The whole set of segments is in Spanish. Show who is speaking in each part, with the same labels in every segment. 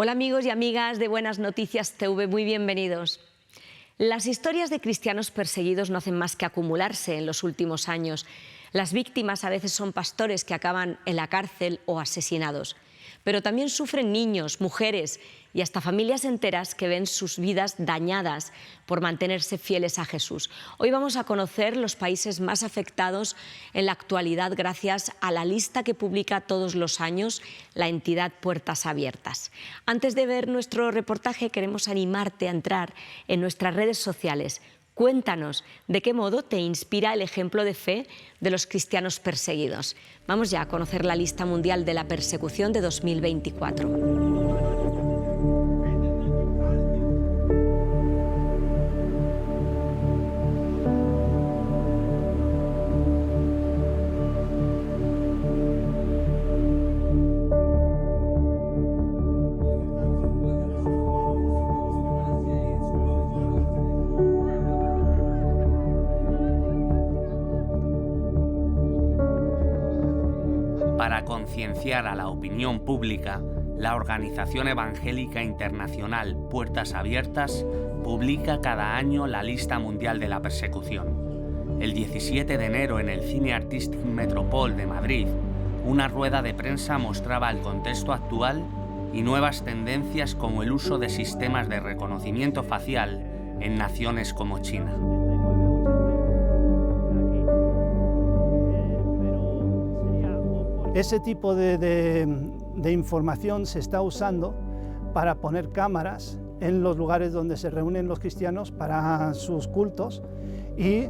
Speaker 1: Hola amigos y amigas de Buenas Noticias TV, muy bienvenidos. Las historias de cristianos perseguidos no hacen más que acumularse en los últimos años. Las víctimas a veces son pastores que acaban en la cárcel o asesinados. Pero también sufren niños, mujeres y hasta familias enteras que ven sus vidas dañadas por mantenerse fieles a Jesús. Hoy vamos a conocer los países más afectados en la actualidad gracias a la lista que publica todos los años la entidad Puertas Abiertas. Antes de ver nuestro reportaje, queremos animarte a entrar en nuestras redes sociales. Cuéntanos de qué modo te inspira el ejemplo de fe de los cristianos perseguidos. Vamos ya a conocer la lista mundial de la persecución de 2024.
Speaker 2: Para concienciar a la opinión pública, la Organización Evangélica Internacional Puertas Abiertas publica cada año la lista mundial de la persecución. El 17 de enero, en el Cine Artístic Metropol de Madrid, una rueda de prensa mostraba el contexto actual y nuevas tendencias como el uso de sistemas de reconocimiento facial en naciones como China.
Speaker 3: Ese tipo de información se está usando para poner cámaras en los lugares donde se reúnen los cristianos para sus cultos y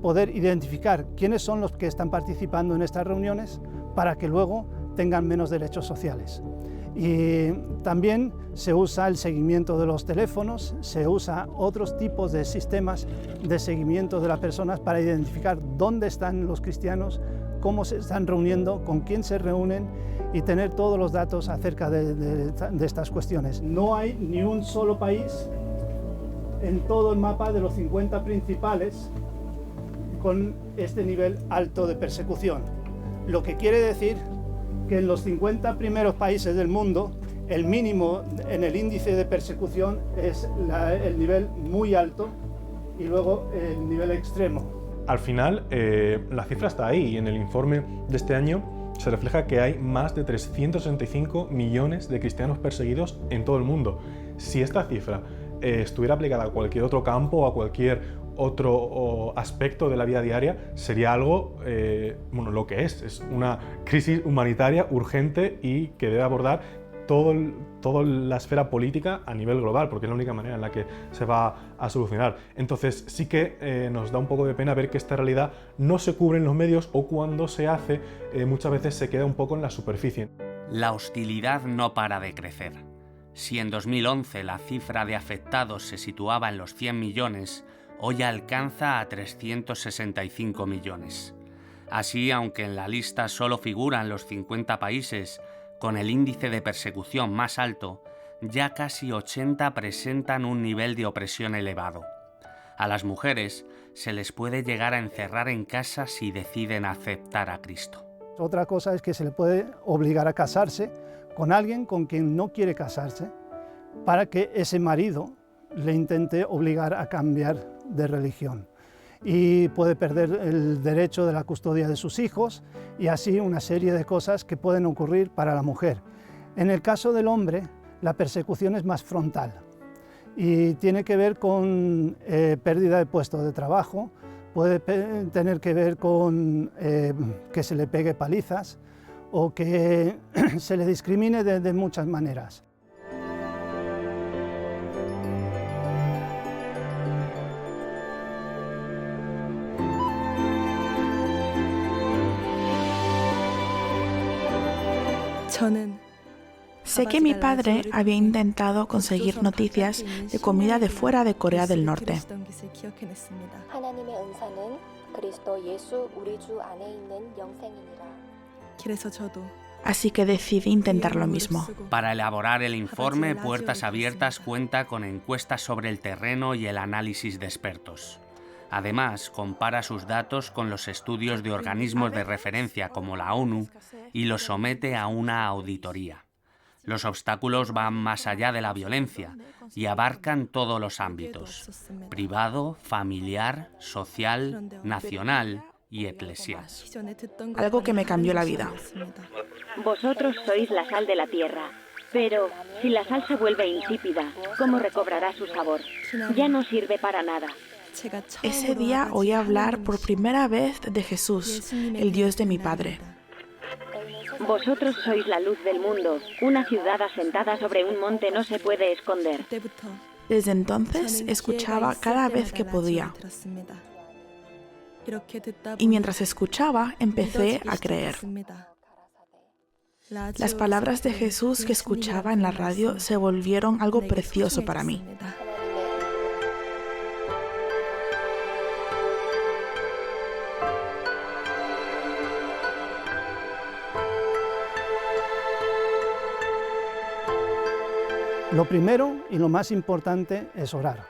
Speaker 3: poder identificar quiénes son los que están participando en estas reuniones para que luego tengan menos derechos sociales. Y también se usa el seguimiento de los teléfonos, se usa otros tipos de sistemas de seguimiento de las personas para identificar dónde están los cristianos, cómo se están reuniendo, con quién se reúnen y tener todos los datos acerca de estas cuestiones. No hay ni un solo país en todo el mapa de los 50 principales con este nivel alto de persecución. Lo que quiere decir que en los 50 primeros países del mundo, el mínimo en el índice de persecución es el nivel muy alto y luego el nivel extremo.
Speaker 4: Al final, la cifra está ahí y en el informe de este año se refleja que hay más de 365 millones de cristianos perseguidos en todo el mundo. Si esta cifra estuviera aplicada a cualquier otro campo o a cualquier otro aspecto de la vida diaria, sería algo, lo que es una crisis humanitaria urgente y que debe abordar toda la esfera política a nivel global, porque es la única manera en la que se va a solucionar. Entonces sí que nos da un poco de pena ver que esta realidad no se cubre en los medios o cuando se hace muchas veces se queda un poco en la superficie.
Speaker 2: La hostilidad no para de crecer. Si en 2011 la cifra de afectados se situaba en los 100 millones, hoy alcanza a 365 millones. Así, aunque en la lista solo figuran los 50 países con el índice de persecución más alto, ya casi 80 presentan un nivel de opresión elevado. A las mujeres se les puede llegar a encerrar en casa si deciden aceptar a Cristo.
Speaker 3: Otra cosa es que se le puede obligar a casarse con alguien con quien no quiere casarse para que ese marido le intente obligar a cambiar de religión. Y puede perder el derecho de la custodia de sus hijos y así una serie de cosas que pueden ocurrir para la mujer. En el caso del hombre, la persecución es más frontal y tiene que ver con pérdida de puestos de trabajo, puede tener que ver con que se le pegue palizas o que se le discrimine de muchas maneras.
Speaker 5: Sé que mi padre había intentado conseguir noticias de comida de fuera de Corea del Norte. Así que decidí intentar lo mismo.
Speaker 2: Para elaborar el informe, Puertas Abiertas cuenta con encuestas sobre el terreno y el análisis de expertos. Además, compara sus datos con los estudios de organismos de referencia como la ONU y los somete a una auditoría. Los obstáculos van más allá de la violencia y abarcan todos los ámbitos: privado, familiar, social, nacional y eclesial.
Speaker 5: Algo que me cambió la vida.
Speaker 6: Vosotros sois la sal de la tierra, pero si la sal se vuelve insípida, ¿cómo recobrará su sabor? Ya no sirve para nada.
Speaker 5: Ese día oí hablar por primera vez de Jesús, el Dios de mi padre.
Speaker 6: Vosotros sois la luz del mundo. Una ciudad asentada sobre un monte no se puede esconder.
Speaker 5: Desde entonces escuchaba cada vez que podía. Y mientras escuchaba, empecé a creer. Las palabras de Jesús que escuchaba en la radio se volvieron algo precioso para mí.
Speaker 3: Lo primero y lo más importante es orar,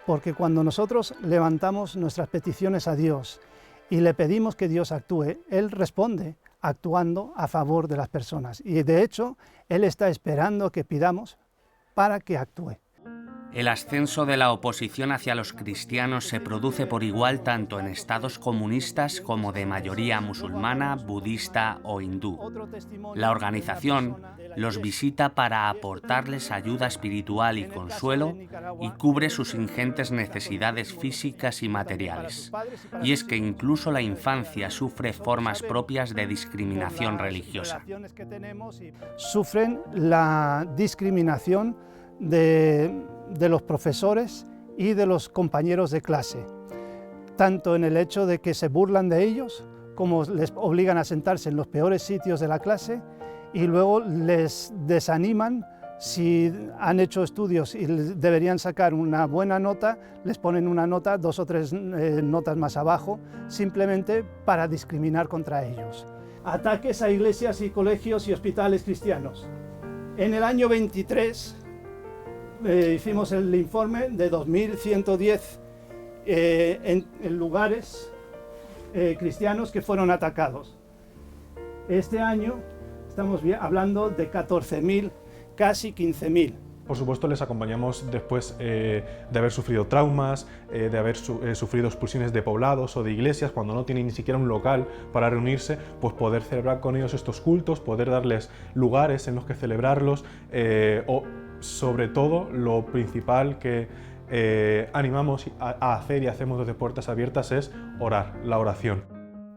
Speaker 3: porque cuando nosotros levantamos nuestras peticiones a Dios y le pedimos que Dios actúe, Él responde actuando a favor de las personas. Y de hecho, Él está esperando que pidamos para que actúe.
Speaker 2: El ascenso de la oposición hacia los cristianos se produce por igual tanto en estados comunistas como de mayoría musulmana, budista o hindú. La organización los visita para aportarles ayuda espiritual y consuelo y cubre sus ingentes necesidades físicas y materiales. Y es que incluso la infancia sufre formas propias de discriminación religiosa.
Speaker 3: Sufren la discriminación de los profesores y de los compañeros de clase, tanto en el hecho de que se burlan de ellos, como les obligan a sentarse en los peores sitios de la clase y luego les desaniman. Si han hecho estudios y deberían sacar una buena nota, les ponen una nota, 2 o 3 notas más abajo, simplemente para discriminar contra ellos. Ataques a iglesias y colegios y hospitales cristianos. En el año 23 hicimos el informe de 2.110 en lugares cristianos que fueron atacados. Este año estamos hablando de 14.000, casi 15.000.
Speaker 4: Por supuesto, les acompañamos después de haber sufrido traumas, de haber sufrido expulsiones de poblados o de iglesias, cuando no tienen ni siquiera un local para reunirse, pues poder celebrar con ellos estos cultos, poder darles lugares en los que celebrarlos, o sobre todo lo principal que animamos a hacer y hacemos desde Puertas Abiertas es orar, la oración.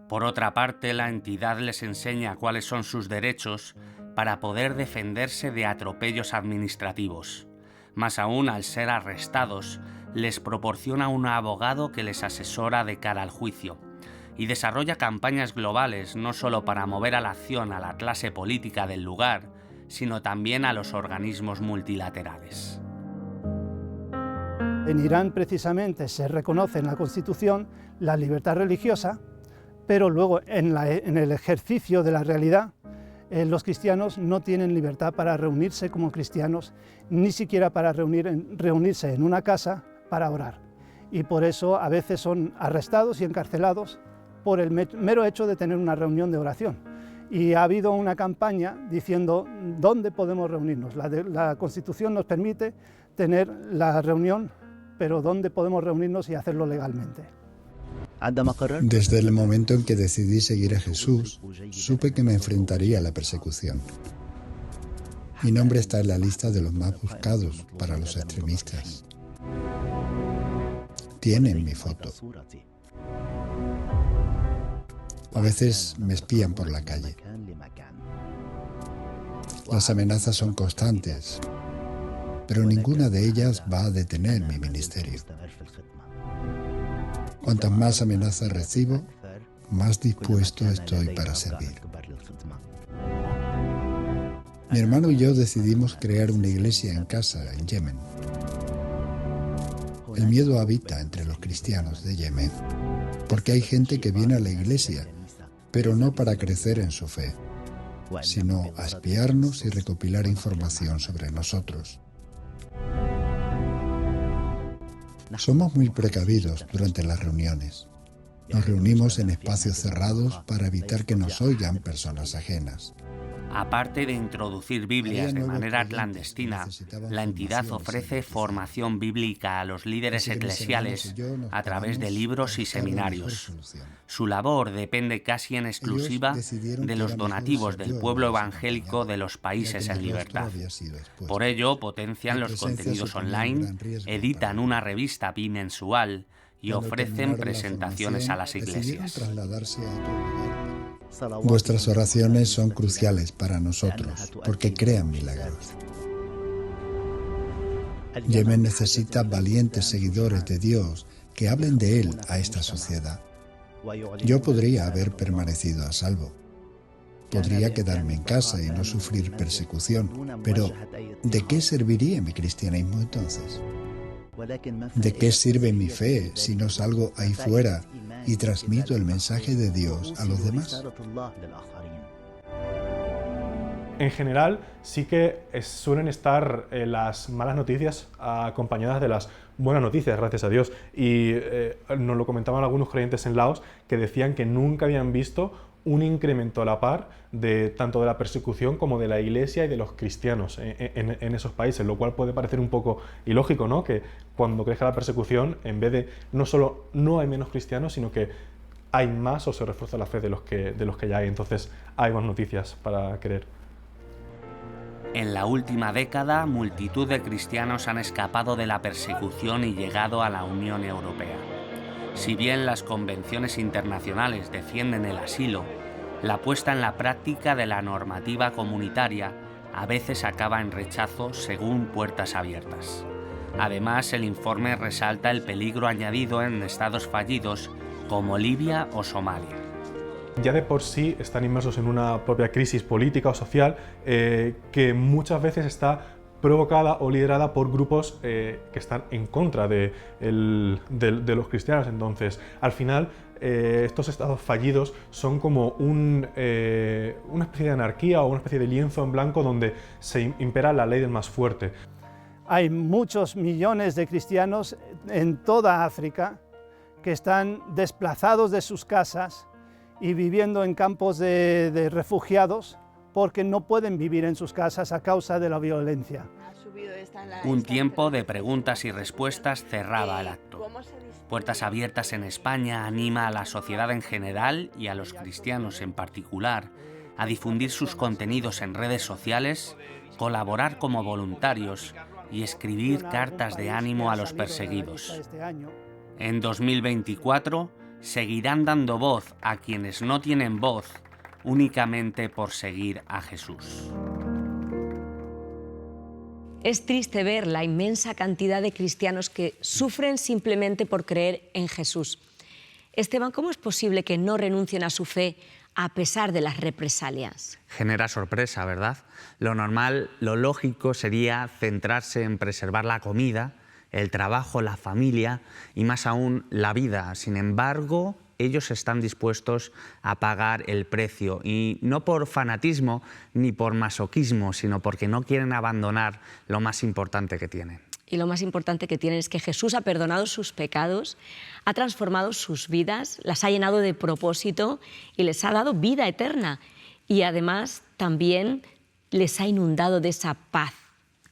Speaker 2: Por otra parte, la entidad les enseña cuáles son sus derechos para poder defenderse de atropellos administrativos. Más aún, al ser arrestados, les proporciona un abogado que les asesora de cara al juicio y desarrolla campañas globales no solo para mover a la acción a la clase política del lugar, sino también a los organismos multilaterales.
Speaker 3: En Irán, precisamente, se reconoce en la Constitución la libertad religiosa, pero luego en el ejercicio de la realidad, los cristianos no tienen libertad para reunirse como cristianos, ni siquiera para reunirse en una casa para orar. Y por eso a veces son arrestados y encarcelados por el mero hecho de tener una reunión de oración. Y ha habido una campaña diciendo dónde podemos reunirnos. La Constitución nos permite tener la reunión, pero dónde podemos reunirnos y hacerlo legalmente.
Speaker 7: Desde el momento en que decidí seguir a Jesús, supe que me enfrentaría a la persecución. Mi nombre está en la lista de los más buscados para los extremistas. Tienen mi foto. A veces me espían por la calle. Las amenazas son constantes, pero ninguna de ellas va a detener mi ministerio. Cuantas más amenazas recibo, más dispuesto estoy para servir. Mi hermano y yo decidimos crear una iglesia en casa, en Yemen. El miedo habita entre los cristianos de Yemen, porque hay gente que viene a la iglesia, pero no para crecer en su fe, sino a espiarnos y recopilar información sobre nosotros. Somos muy precavidos durante las reuniones. Nos reunimos en espacios cerrados para evitar que nos oigan personas ajenas.
Speaker 2: Aparte de introducir Biblias de manera clandestina, la entidad ofrece formación bíblica a los líderes eclesiales a través de libros y seminarios. Su labor depende casi en exclusiva de los donativos del pueblo evangélico de los países en libertad. Por ello, potencian los contenidos online, editan una revista bimensual y ofrecen presentaciones a las iglesias.
Speaker 7: Vuestras oraciones son cruciales para nosotros, porque crean milagros. Yemen necesita valientes seguidores de Dios que hablen de Él a esta sociedad. Yo podría haber permanecido a salvo. Podría quedarme en casa y no sufrir persecución, pero ¿de qué serviría mi cristianismo entonces? ¿De qué sirve mi fe si no salgo ahí fuera y transmito el mensaje de Dios a los demás?
Speaker 4: En general, sí que suelen estar las malas noticias acompañadas de las buenas noticias, gracias a Dios. Y nos lo comentaban algunos creyentes en Laos que decían que nunca habían visto un incremento a la par de tanto de la persecución como de la Iglesia y de los cristianos en esos países, lo cual puede parecer un poco ilógico, ¿no? Que cuando crezca la persecución, en vez de no solo no hay menos cristianos, sino que hay más o se refuerza la fe de los que ya hay. Entonces hay más noticias para creer.
Speaker 2: En la última década, multitud de cristianos han escapado de la persecución y llegado a la Unión Europea. Si bien las convenciones internacionales defienden el asilo, la puesta en la práctica de la normativa comunitaria a veces acaba en rechazo según Puertas Abiertas. Además, el informe resalta el peligro añadido en estados fallidos como Libia o Somalia.
Speaker 4: Ya de por sí están inmersos en una propia crisis política o social que muchas veces está provocada o liderada por grupos que están en contra de los cristianos. Entonces, al final, estos estados fallidos son como una especie de anarquía o una especie de lienzo en blanco donde se impera la ley del más fuerte.
Speaker 3: Hay muchos millones de cristianos en toda África que están desplazados de sus casas y viviendo en campos de refugiados porque no pueden vivir en sus casas a causa de la violencia.
Speaker 2: Un tiempo de preguntas y respuestas cerraba el acto. Puertas Abiertas en España anima a la sociedad en general y a los cristianos en particular a difundir sus contenidos en redes sociales, colaborar como voluntarios y escribir cartas de ánimo a los perseguidos. En 2024 seguirán dando voz a quienes no tienen voz únicamente por seguir a Jesús.
Speaker 1: Es triste ver la inmensa cantidad de cristianos que sufren simplemente por creer en Jesús. Esteban, ¿cómo es posible que no renuncien a su fe a pesar de las represalias?
Speaker 2: Genera sorpresa, ¿verdad? Lo normal, lo lógico sería centrarse en preservar la comida, el trabajo, la familia y más aún la vida. Sin embargo, ellos están dispuestos a pagar el precio, y no por fanatismo ni por masoquismo, sino porque no quieren abandonar lo más importante que tienen.
Speaker 1: Y lo más importante que tienen es que Jesús ha perdonado sus pecados, ha transformado sus vidas, las ha llenado de propósito y les ha dado vida eterna. Y además también les ha inundado de esa paz.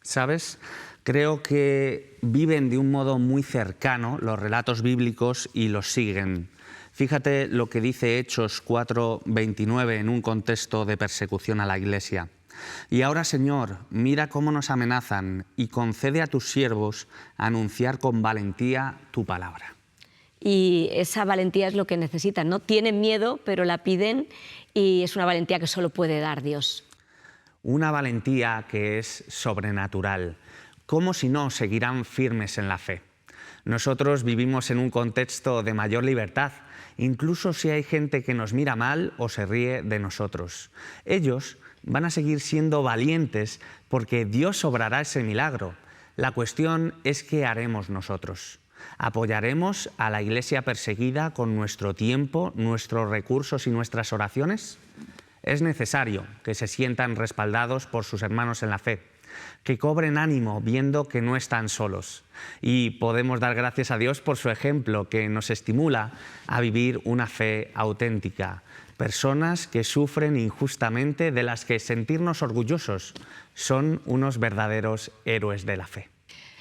Speaker 2: ¿Sabes? Creo que viven de un modo muy cercano los relatos bíblicos y los siguen. Fíjate lo que dice Hechos 4:29 en un contexto de persecución a la Iglesia. Y ahora, Señor, mira cómo nos amenazan y concede a tus siervos anunciar con valentía tu palabra.
Speaker 1: Y esa valentía es lo que necesitan, ¿no? Tienen miedo, pero la piden, y es una valentía que solo puede dar Dios.
Speaker 2: Una valentía que es sobrenatural. ¿Cómo si no seguirán firmes en la fe? Nosotros vivimos en un contexto de mayor libertad, incluso si hay gente que nos mira mal o se ríe de nosotros. Ellos van a seguir siendo valientes porque Dios obrará ese milagro. La cuestión es qué haremos nosotros. ¿Apoyaremos a la Iglesia perseguida con nuestro tiempo, nuestros recursos y nuestras oraciones? Es necesario que se sientan respaldados por sus hermanos en la fe. que cobren ánimo viendo que no están solos. Y podemos dar gracias a Dios por su ejemplo, que nos estimula a vivir una fe auténtica. Personas que sufren injustamente, de las que sentirnos orgullosos, son unos verdaderos héroes de la fe.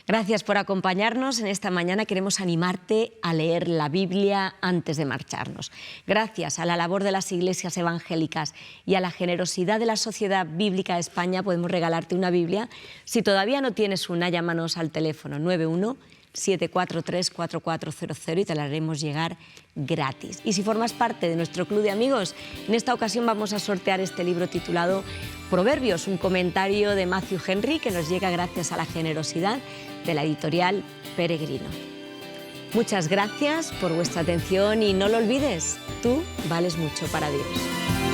Speaker 1: Gracias por acompañarnos. En esta mañana queremos animarte a leer la Biblia antes de marcharnos. Gracias a la labor de las iglesias evangélicas y a la generosidad de la Sociedad Bíblica de España podemos regalarte una Biblia. Si todavía no tienes una, llámanos al teléfono 91-743-4400 y te la haremos llegar gratis. Y si formas parte de nuestro club de amigos, en esta ocasión vamos a sortear este libro titulado Proverbios, un comentario de Matthew Henry que nos llega gracias a la generosidad de la editorial Peregrino. Muchas gracias por vuestra atención y no lo olvides, tú vales mucho para Dios.